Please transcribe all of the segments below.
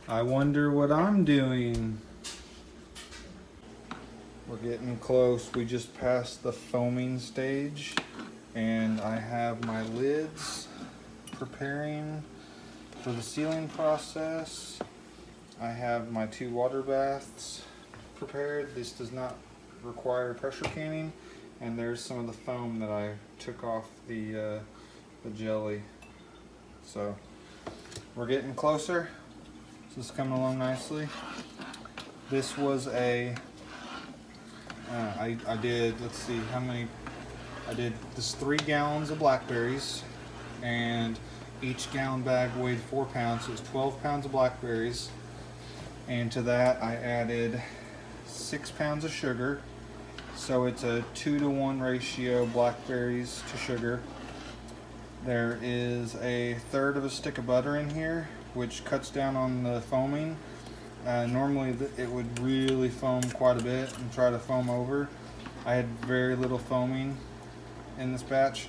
I wonder what I'm doing. We're getting close. We just passed the foaming stage, and I have my lids preparing for the sealing process. I have my 2 water baths prepared. This does not require pressure canning, and there's some of the foam that I took off the jelly. So we're getting closer. This is coming along nicely. This was a I did, let's see how many, I did this 3 gallons of blackberries, and each gallon bag weighed 4 pounds, so it's 12 pounds of blackberries. And to that I added 6 pounds of sugar, so it's a 2-to-1 ratio blackberries to sugar. There is a 1/3 of a stick of butter in here, which cuts down on the foaming. Normally it would really foam quite a bit and try to foam over. I had very little foaming in this batch.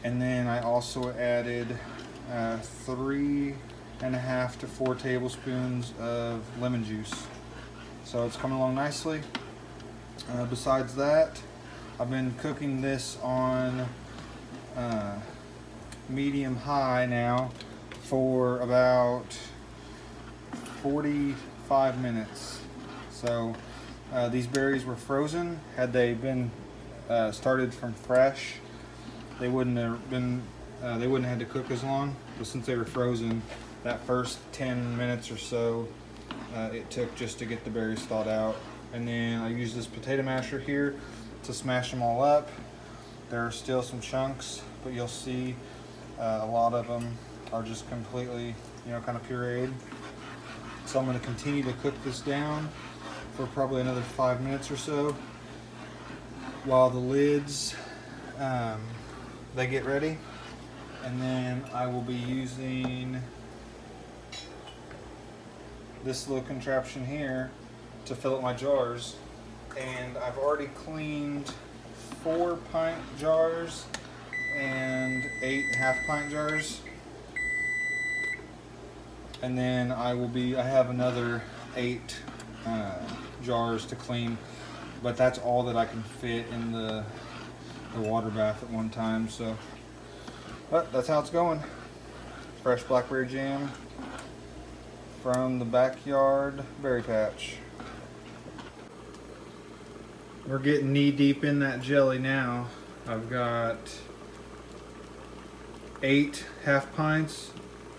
And then I also added 3.5 to 4 tablespoons of lemon juice. So it's coming along nicely. Besides that, I've been cooking this on medium high now for about 45 minutes. So these berries were frozen. Had they been started from fresh, they wouldn't have been they wouldn't have had to cook as long. But since they were frozen, that first 10 minutes or so it took just to get the berries thawed out. And then I used this potato masher here to smash them all up. There are still some chunks, but you'll see a lot of them are just completely, kind of pureed. So I'm going to continue to cook this down for probably another 5 minutes or so while the lids they get ready. And then I will be using this little contraption here to fill up my jars. And I've already cleaned 4 pint jars and 8 half-pint jars. And then I have another 8 jars to clean, but that's all that I can fit in the water bath at one time. So, but that's how it's going. Fresh blackberry jam from the backyard berry patch. We're getting knee deep in that jelly now. I've got 8 half pints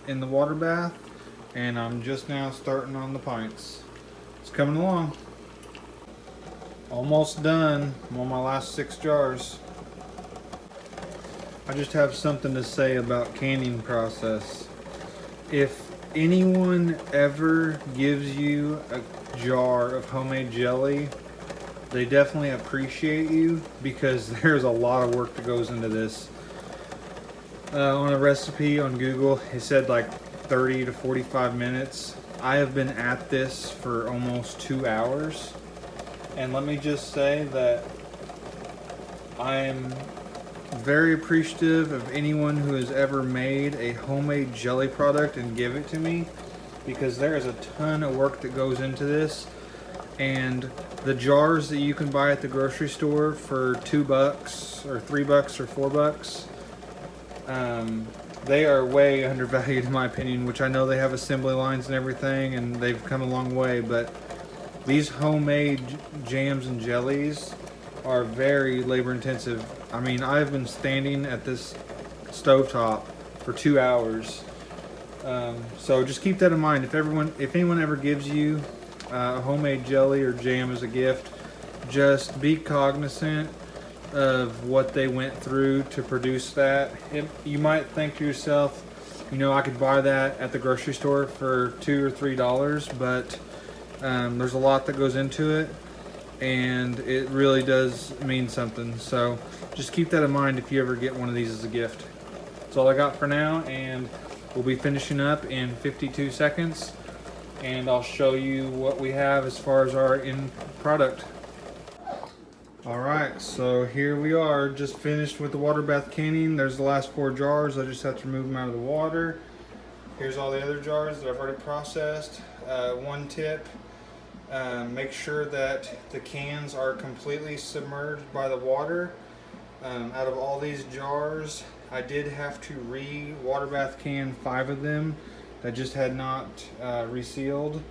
in the water bath, and I'm just now starting on the pints. It's coming along. Almost done. I'm on my last 6 jars. I just have something to say about canning process. If anyone ever gives you a jar of homemade jelly, they definitely appreciate you, because there's a lot of work that goes into this. On a recipe on Google, it said like 30 to 45 minutes. I have been at this for almost 2 hours, and let me just say that I am very appreciative of anyone who has ever made a homemade jelly product and give it to me, because there is a ton of work that goes into this. And the jars that you can buy at the grocery store for $2 or $3 or $4, they are way undervalued in my opinion, which I know they have assembly lines and everything, and they've come a long way, but these homemade jams and jellies are very labor intensive. I mean, I've been standing at this stovetop for 2 hours. So just keep that in mind. If anyone ever gives you a homemade jelly or jam as a gift, just be cognizant of what they went through to produce that. You might think to yourself, I could buy that at the grocery store for $2 or $3, but there's a lot that goes into it, and it really does mean something. So just keep that in mind if you ever get one of these as a gift. That's all I got for now, and we'll be finishing up in 52 seconds. And I'll show you what we have as far as our end product. Alright, so here we are, just finished with the water bath canning. There's the last 4 jars. I just have to remove them out of the water. Here's all the other jars that I've already processed. One tip, make sure that the cans are completely submerged by the water. Out of all these jars, I did have to water bath can 5 of them that just had not resealed.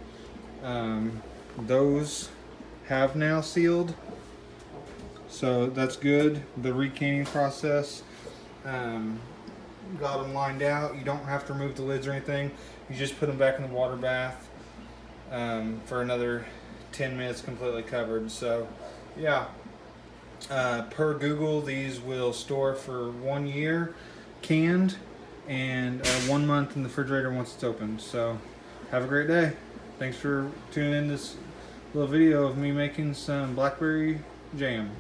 Those have now sealed, so that's good. The recanning process got them lined out. You don't have to remove the lids or anything. You just put them back in the water bath for another 10 minutes completely covered. So yeah, per Google, these will store for 1 year canned and 1 month in the refrigerator once it's opened. So have a great day. Thanks for tuning in this little video of me making some blackberry jam.